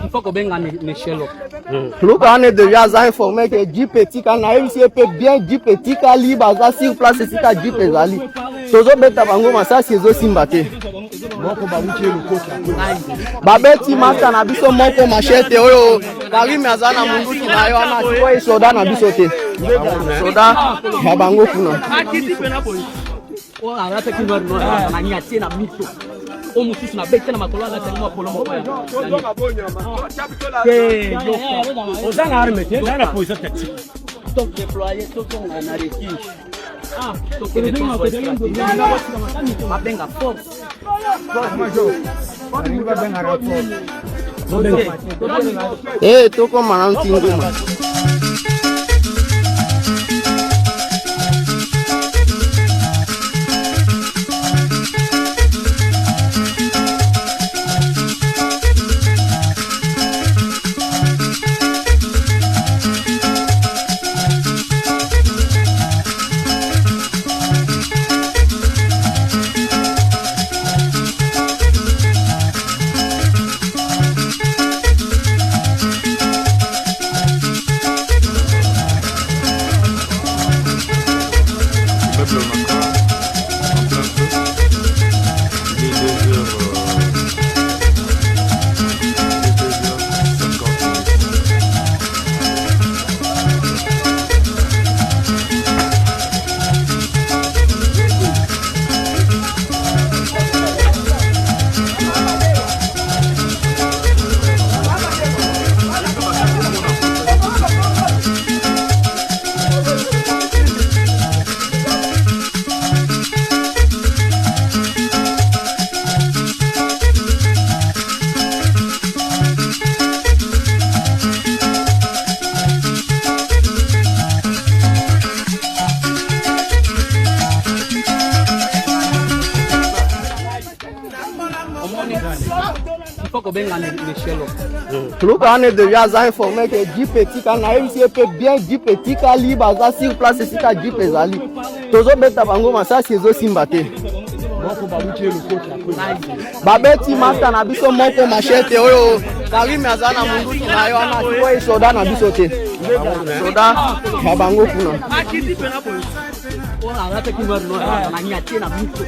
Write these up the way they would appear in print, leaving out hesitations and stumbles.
Il faut qu'on baigne les chélos. On est déjà informé que 10 petits canaux, si peut bien 10 petits calibres, sur place, c'est ça 10 petits. Tozo beta bango masasi ezo simbate. Babeti masta na biso moko machete oyo Karim azana munguti na yo ana sikoye soda na biso te. Soda ya bango kuna. Oh arata kinwa no na nyati na mito. O mususu na beta na makolo na tellement polomo. Ozana arme te na position tactique. Top déployer tout son na refuge. Mabenga force. Toko manantinguma. On est déjà informé que 10 petits canaux, si peut bien 10 petits calibres, sur place, c'est ça 10 petits. Tozo beta bango masasi ezo simbate. Babeti masta na biso moko machete oyo Karim azana munguti na yo ana sikoye soda na biso te. Soda ya bango kuna. Oh arata kinwa no na nyati na mito.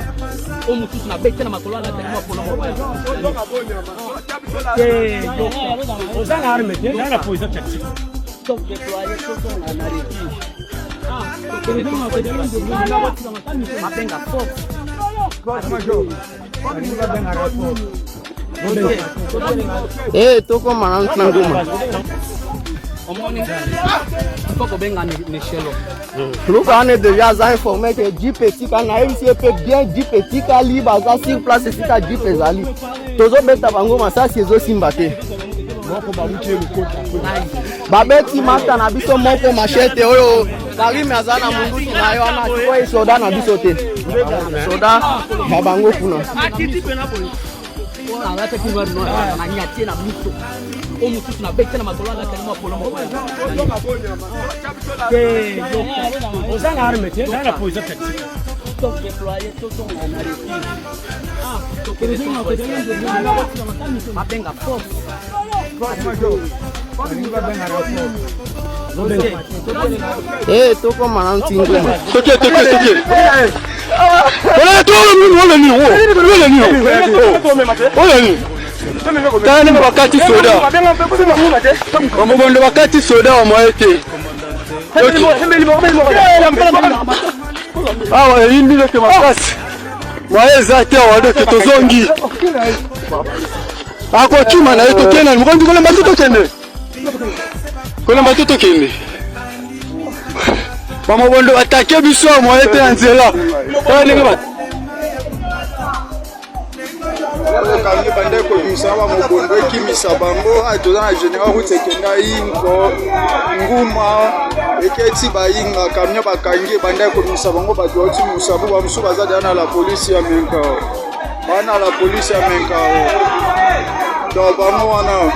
O mususu na beta na makolo na tellement polomo. Ozana arme te na position tactique. Top déployer tout son na refuge. Mabenga force. Toko manantinguma. Il faut qu'on baigne les chélos. On est déjà informé que 10 petits canaux, si peut bien 10 petits calibres, sur place, c'est ça 10 petits. Tozo beta bango masasi ezo simbate. Babeti masta na biso moko machete oyo Karim azana munguti na yo ana sikoye soda na biso te. Soda ya bango kuna. Oh arata kinwa no na nyati na mito. O mususu na beta na makolo na tellement polomo. Ozana arme te na position tactique. Top déployer tout son na refuge. Mabenga force. Toko manantinguma. Toke. Wala to ni wo. Tani wakati soda. Wamobondo wakati soda wa mwete. Awa yindi loke makasi. Waeza ate wadoke tozongi. Ako chuma na yeto kena mukondi kole matuto kende. Kole matuto kende. Wamobondo atake biso wa mwete anzela. Tani ngaba. Kangi bande ko misaba mobondo kimisa bango atoza na general kutekenda ingo nguma eketi bayinga kamnya bakangi bande ko misaba bango batoti musabu ba musuba za dana la police ya menka bana la police ya menka do bango wana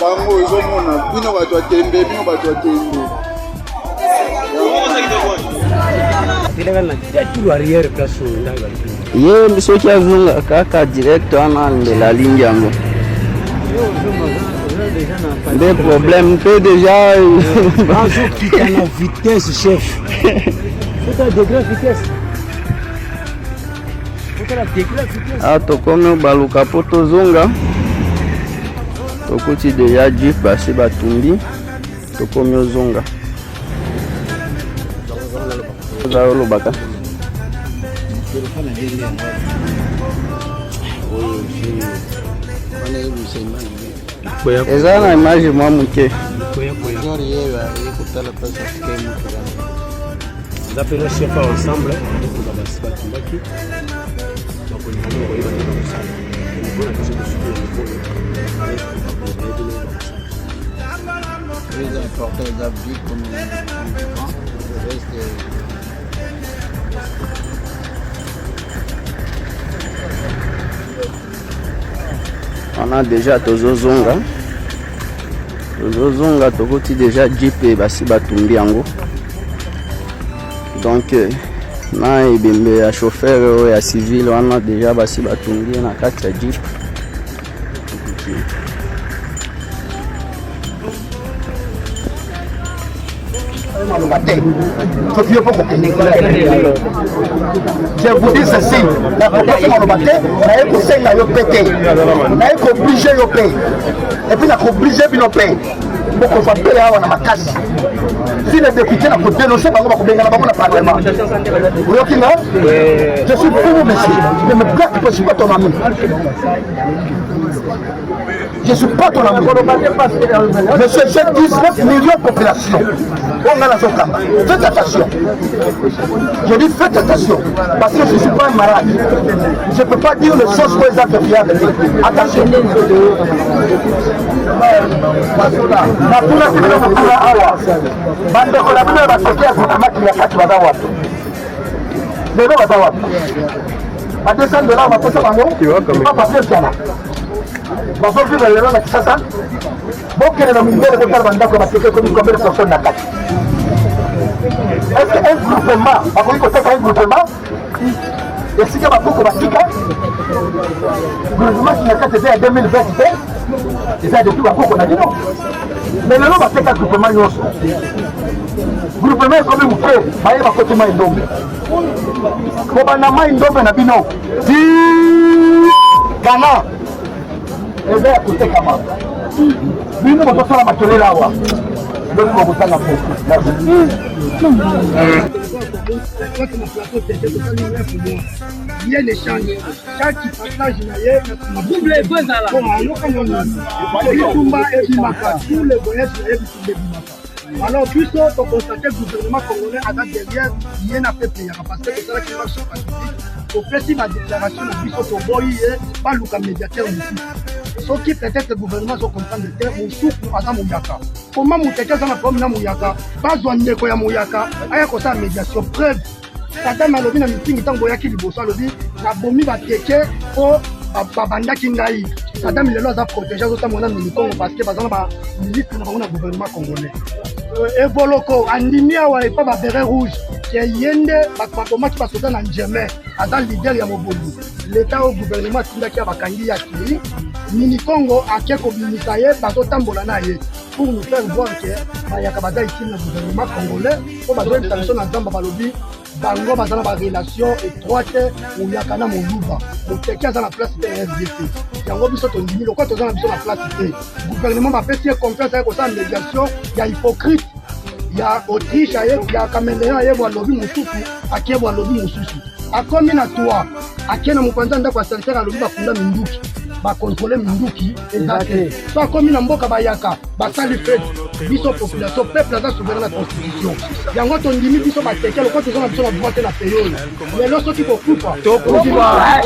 bango izomona bino bato atembe Ye biso kia zunga kaka direct ana la ligne yango. Des problèmes peut déjà en vitesse chef. Faut un degré vitesse. Ah tokomi baluka po tozonga. Tokuti deja jeep basi batumbi. Tokomi ozonga. Zalo baka. Eza na image mwa muke. Nous appelons le chef ensemble. On a déjà tozozonga. Tozozonga tokoti déjà jeep basi batumbi yango. Donc na ibembe ya chauffeur ya civil on a déjà basi batumbi na kati ya jeep. Je vous dis ceci, la population malobaté, n'a pas conseillé à péter, n'a pas obligé à payer, et puis n'a pas obligé à payer. Pour qu'on soit payé à ma casse. Si les députés n'ont pas dénoncé, on va gagner le Parlement. Vous voyez, je suis pour vous, monsieur. Je me plaque que je ne suis pas ton ami. Je ne suis pas ton ami. Monsieur, j'ai 19 millions de population. On a la zone. Faites attention. Je dis faites attention. Parce que je ne suis pas un malade. Je ne peux pas dire les choses pour les affaires. Attention. Est-ce qu'un groupement, un groupement, et si il y a beaucoup de gouvernement qui n'a qu'à être en 2020, ils ont depuis beaucoup qu'on a dit non. Mais le nom va faire un groupement. Groupement est comme un frère, il va côté main d'homme. Pour un main d'homme, n'a bino. Ghana, et bien à côté Kama. Bino, on va faire la matinée là-bas. Donc, on va faire la bien échange. Chaque passage double tous les voyages alors puisque on constate que le gouvernement congolais a derrière rien à faire parce que c'est ça qui marche pas. Au fait, ma déclaration de puissance au boy pas le médiateur ici. Ce qui peut-être le gouvernement se comprend de terre ou sous à Mouyaka. Comment Mouteka ça n'a pas Mouyaka, pas besoin de Koya Mouyaka, aya ko sa médiation preuve. Sadam alobi na meeting tango yaki liboso alobi na bomi ba teke o babanda kingai. Sadam lelo za protéger zo tamona milikongo parce que bazana ba ministre na bango na gouvernement congolais. Evoloko andimia wa epa ba beret rouge qui yende ba koma ki ba soda na Njeme aza leader ya Mobutu. L'état au gouvernement tindaki abakangi ya ki Mini Congo a quelques ministères bateau tambola pour nous faire voir que Mayaka Bada ici le gouvernement congolais pour bateau installation dans Zamba Balobi bango bazana ba relation étroite ou yakana moluba donc quelqu'un dans la place de RDC yango biso to ndimi lokwa to dans la place de gouvernement va faire confiance avec ça médiation il y a hypocrite il y a Autriche il y a Cameroun il y a Walobi Musuku akie Walobi Musuku akomi na toi akie na mupanza ndako sanitaire alobi bakunda minduki ba contrôler minduki exacté soit comme na mboka bayaka basali fait biso population peuple za souverain la constitution yango to ndimi biso ba tekelo ko to na biso na droit na période mais lorsque tu kokufa to kokufa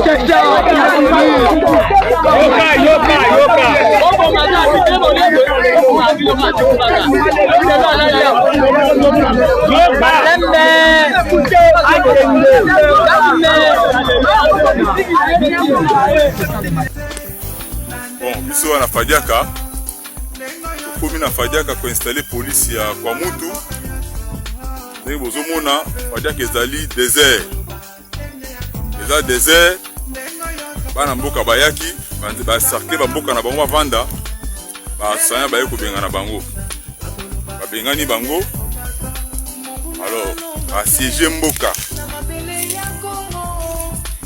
Bon, biso wana fadiaka tokomi na fadiaka kuinstalle polisi ya kwa mutu ndenge bozomona Fadiaka ezali désert. Eza désert bana mboka bayaki basarke bamboka na bango bavanda basanya baye kobengana bango babengani bango alors asiéger mboka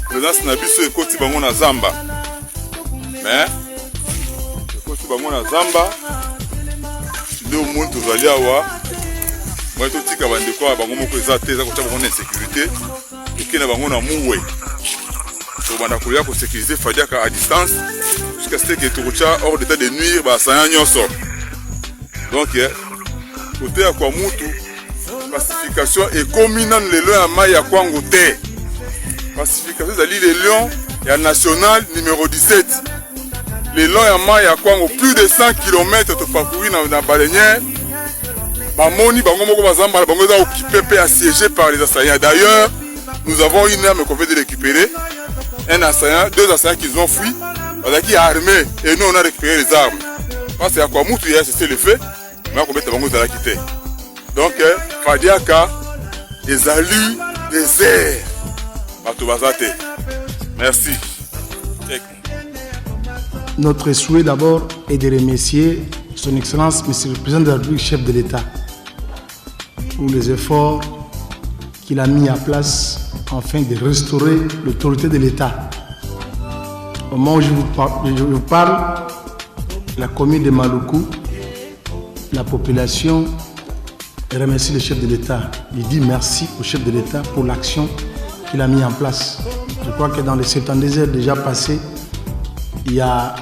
présence na biso ekoti bango na zamba mais ekoti bango na zamba nde omoni tozali awa moi totika bandeko ya bango moko eza te eza kotya bango na insécurité okende bango na muwe tobanda kolia kosécuriser Fadiaka à distance jusqu'à ce que tokotya hors d'état de nuire basanya nyonso. Donc côté ya kwa mutu pacification ekomi nanu lelo ya mai ya kwango te. Pacification ezali le lion ya national numéro 17. Le lion ya mai ya kwango plus de 100 km to parcourir na baleinière. Bamoni bango moko bazamba bango eza occupé pe assiégé par les assaillants. D'ailleurs, nous avons une arme qu'on vient de récupérer. Un assaillant, deux assaillants qui ont fui, qui armés et nous on a récupéré les armes. Parce que à quoi moutou hier c'est le fait, mais on va mettre la quitter. Donc Fadiaka ezali désert. Batubazate. Merci. Notre souhait d'abord est de remercier Son Excellence, Monsieur le Président de la République, chef de l'État, pour les efforts qu'il a mis en place afin de restaurer l'autorité de l'État. Au moment où je vous parle, la commune de Maluku, la population remercie le chef de l'État. Il dit merci au chef de l'État pour l'action qu'il a mis en place. Je crois que dans les 72 heures déjà passées, il y a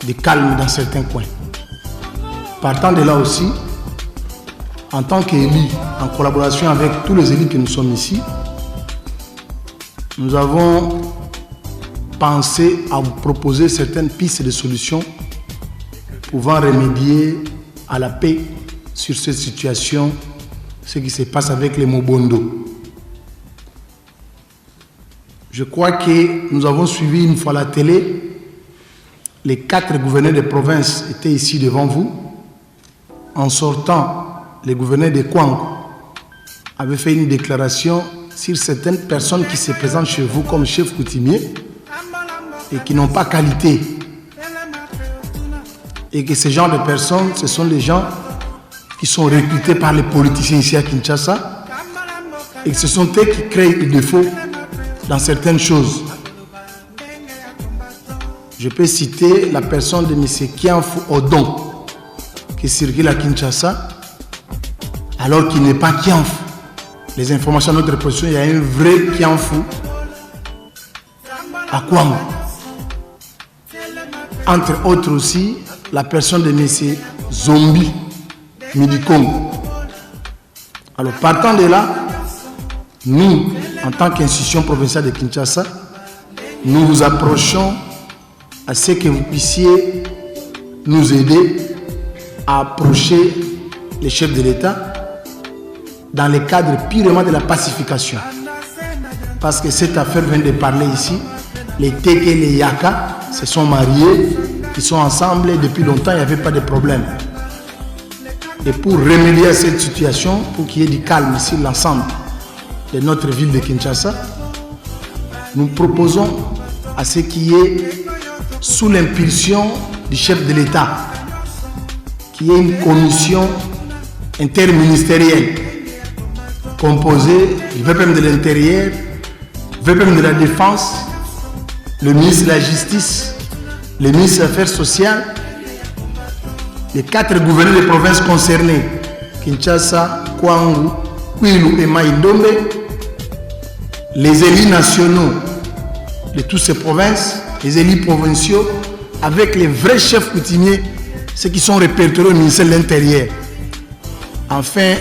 du calme dans certains coins. Partant de là aussi, en tant qu'élus, en collaboration avec tous les élus que nous sommes ici, nous avons pensé à vous proposer certaines pistes de solutions pouvant remédier à la paix sur cette situation, ce qui se passe avec les Mobondo. Je crois que nous avons suivi une fois la télé, les 4 gouverneurs de province étaient ici devant vous. En sortant, le gouverneur de Kwango avait fait une déclaration sur certaines personnes qui se présentent chez vous comme chefs coutumiers et qui n'ont pas qualité. Et que ce genre de personnes, ce sont les gens qui sont recrutés par les politiciens ici à Kinshasa et que ce sont eux qui créent des défauts dans certaines choses. Je peux citer la personne de M. Kianfou Odon qui circule à Kinshasa alors qu'il n'est pas Kianfou. Les informations de notre position, il y a un vrai Kianfou à Kwango. Entre autres aussi, la personne de M. Zombi Midikongo. Alors partant de là, nous, en tant qu'institution provinciale de Kinshasa, nous vous approchons à ce que vous puissiez nous aider à approcher les chefs de l'État dans le cadre purement de la pacification. Parce que cette affaire vient de parler ici, les Teke et les Yaka se sont mariés, ils sont ensemble et depuis longtemps il n'y avait pas de problème. Et pour remédier à cette situation, pour qu'il y ait du calme sur l'ensemble de notre ville de Kinshasa, nous proposons à ce qu'il y ait, sous l'impulsion du chef de l'État, qu'il y ait une commission interministérielle composée du VPM de l'Intérieur, VPM de la Défense, le ministre de la Justice, le ministre des Affaires sociales, les 4 gouverneurs des provinces concernées, Kinshasa, Kwangu, Kwilu et Maïdombe, les élus nationaux de toutes ces provinces, les élus provinciaux, avec les vrais chefs coutumiers, ceux qui sont répertoriés au ministère de l'Intérieur, afin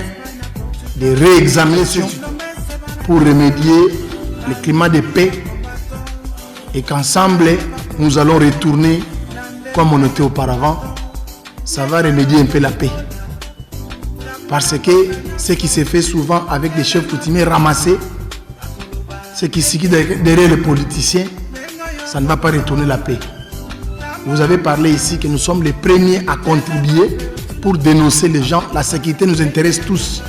de réexaminer ce pour remédier le climat de paix et qu'ensemble, nous allons retourner comme on était auparavant. Ça va remédier un peu la paix. Parce que ce qui se fait souvent avec les chefs coutumiers ramassés, ce qui se dit derrière les politiciens, ça ne va pas retourner la paix. Vous avez parlé ici que nous sommes les premiers à contribuer pour dénoncer les gens. La sécurité nous intéresse tous.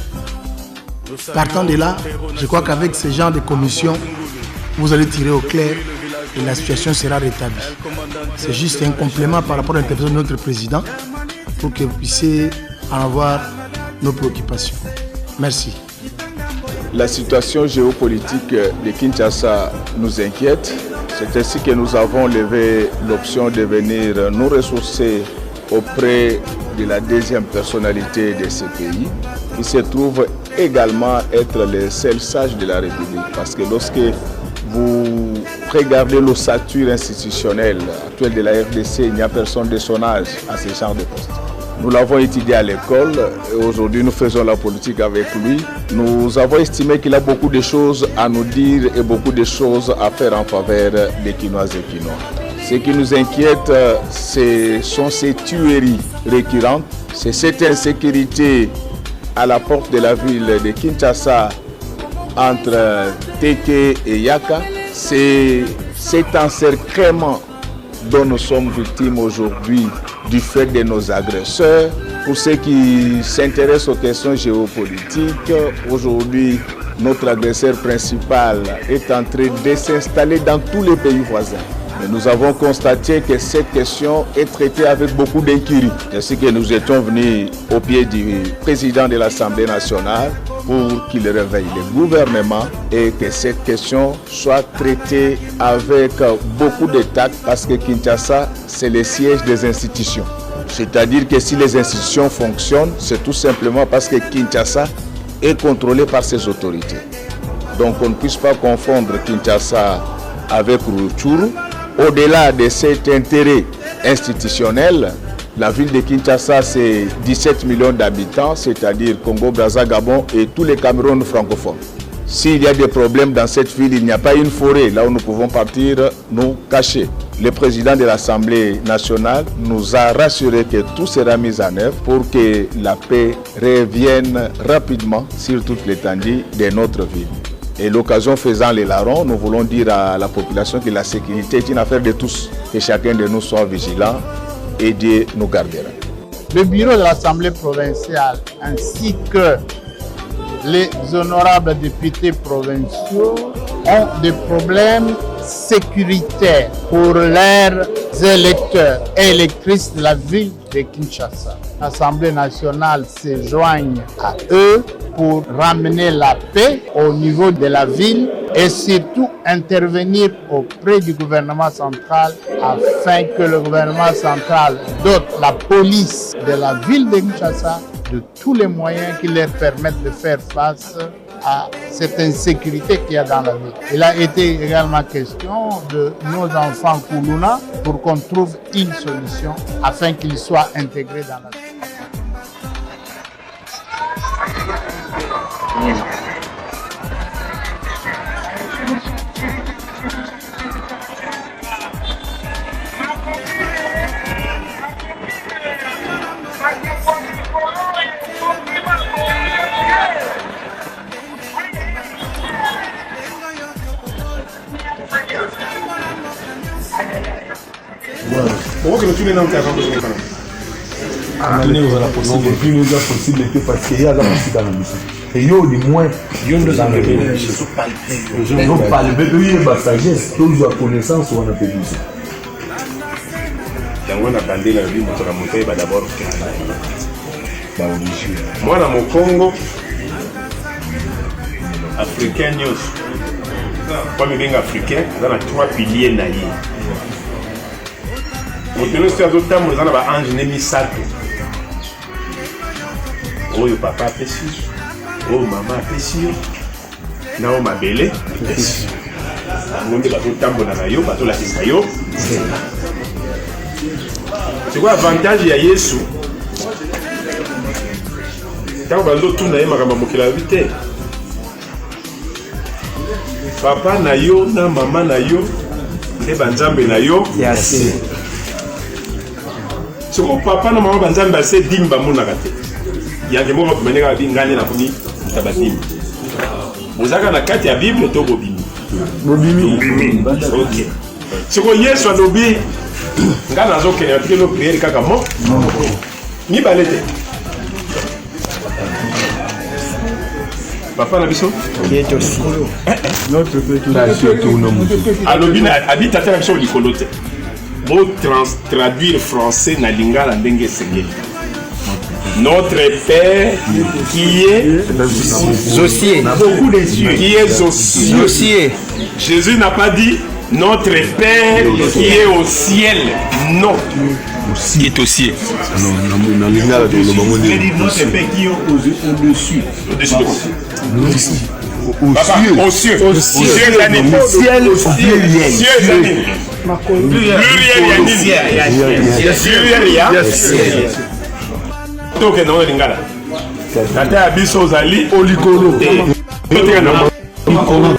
Partant de là, je crois qu'avec ce genre de commission, vous allez tirer au clair et la situation sera rétablie. C'est juste un complément par rapport à l'intervention de notre président pour que vous puissiez en avoir nos préoccupations. Merci. La situation géopolitique de Kinshasa nous inquiète. C'est ainsi que nous avons levé l'option de venir nous ressourcer auprès de la deuxième personnalité de ce pays, qui se trouve également être le seul sage de la République. Parce que lorsque vous regardez l'ossature institutionnelle actuelle de la RDC, il n'y a personne de son âge à ce genre de poste. Nous l'avons étudié à l'école et aujourd'hui nous faisons la politique avec lui. Nous avons estimé qu'il a beaucoup de choses à nous dire et beaucoup de choses à faire en faveur des Kinoises et Kinois. Ce qui nous inquiète, ce sont ces tueries récurrentes, c'est cette insécurité à la porte de la ville de Kinshasa entre Teke et Yaka. C'est cet encerclement dont nous sommes victimes aujourd'hui du fait de nos agresseurs. Pour ceux qui s'intéressent aux questions géopolitiques, aujourd'hui, notre agresseur principal est en train de s'installer dans tous les pays voisins. Mais nous avons constaté que cette question est traitée avec beaucoup d'inquiétude. Ainsi que nous étions venus au pied du président de l'Assemblée nationale pour qu'il réveille le gouvernement et que cette question soit traitée avec beaucoup de tact parce que Kinshasa, c'est le siège des institutions. C'est-à-dire que si les institutions fonctionnent, c'est tout simplement parce que Kinshasa est contrôlé par ses autorités. Donc on ne puisse pas confondre Kinshasa avec Rutshuru. Au-delà de cet intérêt institutionnel, la ville de Kinshasa, c'est 17 millions d'habitants, c'est-à-dire Congo, Brazza, Gabon et tous les Cameroun francophones. S'il y a des problèmes dans cette ville, il n'y a pas une forêt là où nous pouvons partir nous cacher. Le président de l'Assemblée nationale nous a rassuré que tout sera mis en œuvre pour que la paix revienne rapidement sur toute l'étendue de notre ville. Et l'occasion faisant les larrons, nous voulons dire à la population que la sécurité est une affaire de tous, que chacun de nous soit vigilant et Dieu nous gardera. Le bureau de l'Assemblée provinciale ainsi que les honorables députés provinciaux ont des problèmes sécuritaires pour leurs électeurs et électrices de la ville de Kinshasa. L'Assemblée nationale se joigne à eux pour ramener la paix au niveau de la ville et surtout intervenir auprès du gouvernement central afin que le gouvernement central dote la police de la ville de Kinshasa de tous les moyens qui leur permettent de faire face à cette insécurité qu'il y a dans la ville. Il a été également question de nos enfants Koulouna pour qu'on trouve une solution afin qu'ils soient intégrés dans la ville. Pourquoi que tous les noms qui avant de se faire? Nous avons la possibilité, nous avons la possibilité parce qu'il y a la possibilité dans la mission. Et yo du moins, yo nous avons le je n'ont pas le bébé, il y a sagesse, toujours connaissance ou on a fait ça. Yango na bandé la vie moto na monter ba d'abord ba origine. Moi dans mon Congo africain news. Comme bien africain, dans la trois piliers na yi. Moto si azo tambo na ba ange ne misato. Oyo papa pesi. Oh maman pesi. Na o mabele pesi. Ngombe ba to tambo na yo, ba to la kisa yo. C'est quoi l'avantage ya Yesu? Quand bando tuna ye makamba mokila vite. Papa na yo na mama na yo nde banzambe na yo yase. C'est quoi papa na mama banzambe ase dimba monaka te. Ya ke moko meneka bingane na kuni tabatim. Bozaka na kati ya Bible to bobimi. Bobimi. OK. C'est quoi Yesu alobi nga nazo kenya tikelo prière kaka mo ni balete papa na biso qui est aussi notre alobina habite à la likolo te bo traduire français na lingala ndenge esengeli. Notre Père qui est Zossier, beaucoup des cieux, qui est Zossier. Jésus n'a pas dit notre Père qui est au ciel, non, qui est au ciel. Il a dit notre Père qui est au-dessus. Au ciel, au ciel, toke na lingala tata ya biso ozali olikolo totika na likolo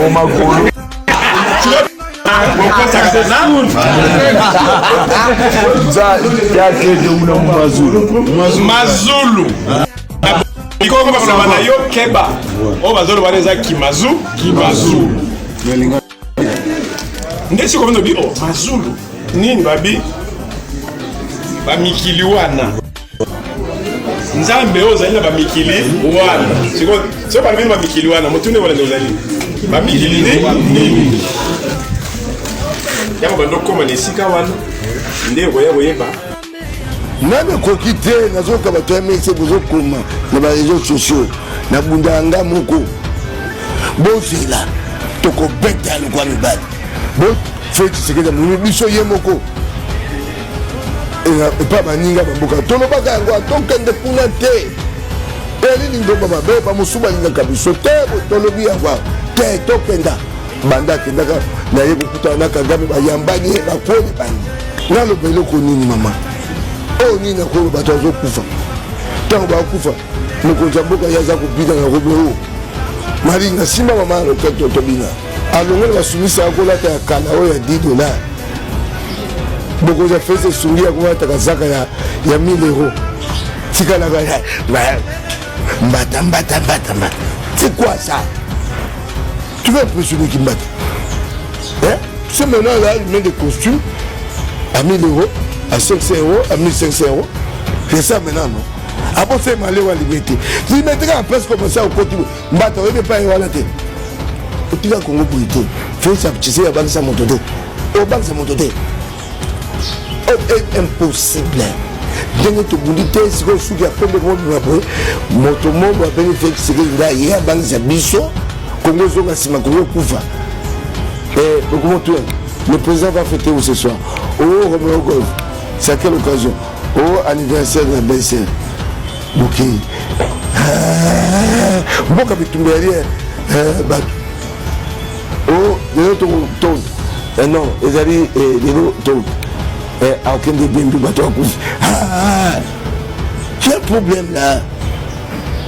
o magolo mazulu ikongo bana yo keba o bazolo bana za kimazu ndesi ko bino bi o mazulu nini babi ba mikili wana nzambe ozali na bamikili wana siko balibini bamikili wana motune wala nde ozali bamikili nini yango bandokoma na esika wana nde koya koyeba nani koki te nazoyoka bato ya mese bozokoma na bareseau sociaux na bunda ya nga moko bozela tokobeta lokwa mibali bofe tisekeza moni biso ye moko epa baninga bamboka tolobaka yango atokende kuna te elilingo mabe bamosusu balingaka biso te tolobi yango te tokenda banda akendaka naye kokutana na kagame bayambani ye bakwoli bandi naloba eloko nini mama oyo nini akolo bato azokufa ntango bakufa mokonzi ya mboka ye aza kobina na robe oyo malinga nsima mama aloketo tobina alongoli basumisa akolata ya kala oyo ya 10 $. Bokonzi afesi esungi ya komataka zaka ya 1000 €. Tikalaka mbata. C'est quoi ça? Tu veux impressionner qui mbata? Hein? Tu sais maintenant là, il met des costumes à 1000 €, à 500 €, à 1500 €. C'est ça maintenant, non? Après c'est malé ou à limiter. Tu mettrais en place comme ça au côté. Mbata, on ne peut pas y avoir la tête. Tu vas Congo Brito. Fais ça, tu sais, il y a pas de ça monter. Au banc, ça monter. C'est impossible. Denge to bundite siko suki apende ko mabwe moto mongo apende fake siko nda ye abanza biso Congo zonga sima Congo kufa. Le président va fêter où ce soir? Oh Romeo Golf. C'est à quelle occasion? Oh anniversaire de la belle-sœur. Ok. Mboka bitumbeli bato. Oh de ton. Non, ezali de ton. À aucun des biens du bateau à couche. Quel problème là?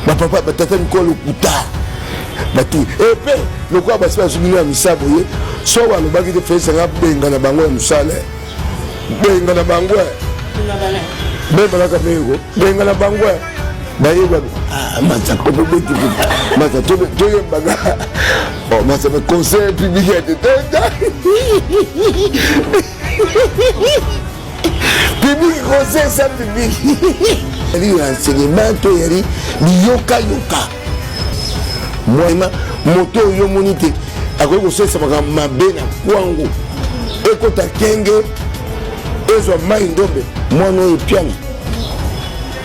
Ma papa, ma tata me colle au couta. Et puis, le quoi, parce que je suis à Missaboye, soit le baguette de fait, c'est un benga na bango, un salaire. Benga na bango. Benga na camego. Benga na bango. D'ailleurs, Massa, on peut dire que Massa, tout le baga. Oh, Massa, me conseil public de public conseil ça public. Il y a un enseignement, il y a yoka. Moi, moto yo monite. Ako ko sesa mabena kwangu. Eko ta kenge. Ezo mai ndombe. Moi no piano.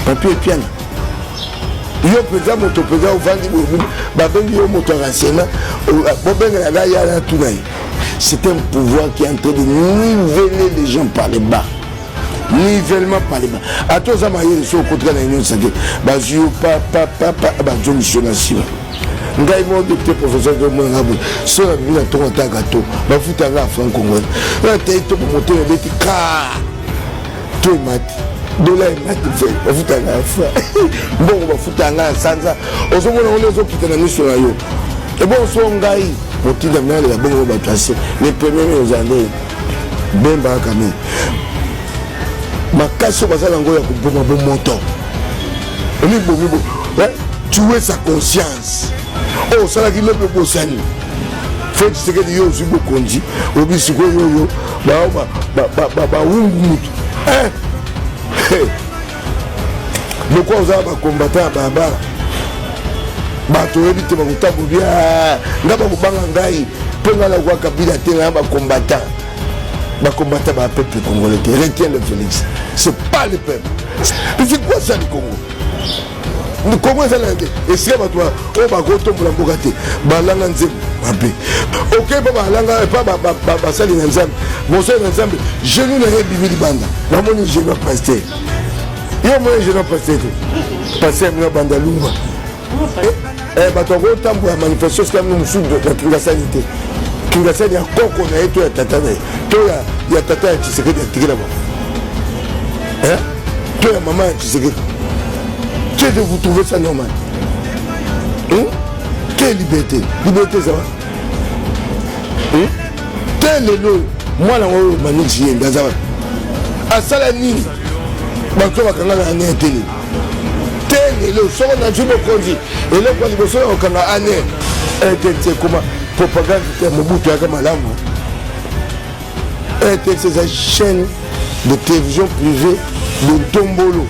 Papier piano. Yo peza moto peza ovandi bo ba bengi yo moto renseignement. Bo benga la ya la tunai. C'est un pouvoir qui est en train de niveler les gens par les bas. Nivellement par les bas. À tous les maillets, sur le côté de l'Union sacrée, Bazio, papa, Bazio, missionnaire. Ngai mo docteur professeur de mon abou. Sur la ville à ton gâteau. Ba futa la franc-congolais. La tête pour monter le petit car. Tout mat. De là il m'a fait. Ba futa la fra. Bon ba futa la sanza. Ozo mona on les autres qui na mission yo. Et bon so ngai. Moti da mna la bongo ba placé. Les premiers aux années. Ben ba kamé. Makaso bazala ngo ya kuboma bo moto. Oni bo. Tuer sa conscience. Oh, ça là qui me peut bosser. Fait ce que Dieu aussi beaucoup dit. Obi siko yo. Ba wungu. Le quoi vous avez combattre baba. bato oyebi te bakotambolia nga bakobanga ngai mpe nga na kwa kabila te nga bacombattant bapeuple congolais te retient le Félix c'est pas le peuple c'est quoi ça le Congo le Congo ezala te esika bato oyo bakotombola mboka te balanga nzembo mabe oke mpa balanga epa basali na nzambe mosali na nzambe genu na ye bimi libanda namoni genu ya paster yo moni genu ya paster te paster mino banda lumba bato akotambola ya manifestation sika mino mosusu na kingasani te kingasani ya koko na ye to ya tata na ye to ya tata ya Tshisekedi atikela bango to ya mama ya Tshisekedi. Que de vous trouver ça normal? Quelle liberté? Liberté ça va? Tel est le moi la manix yé ngazawa. Asala nini? Bato bakanga na ane télé. Tel est le son na jubo konzi. Et là quand liboso okanga ane c'est comment propagande de Mobutu ya malamu. C'est sa chaîne de télévision privée de Tombolo.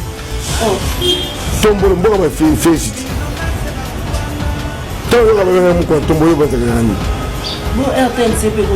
Tombolo mboka ba félicité. Tombolo ba ba mu ko tombolo ba ta gani. Mo RTNC pe ko.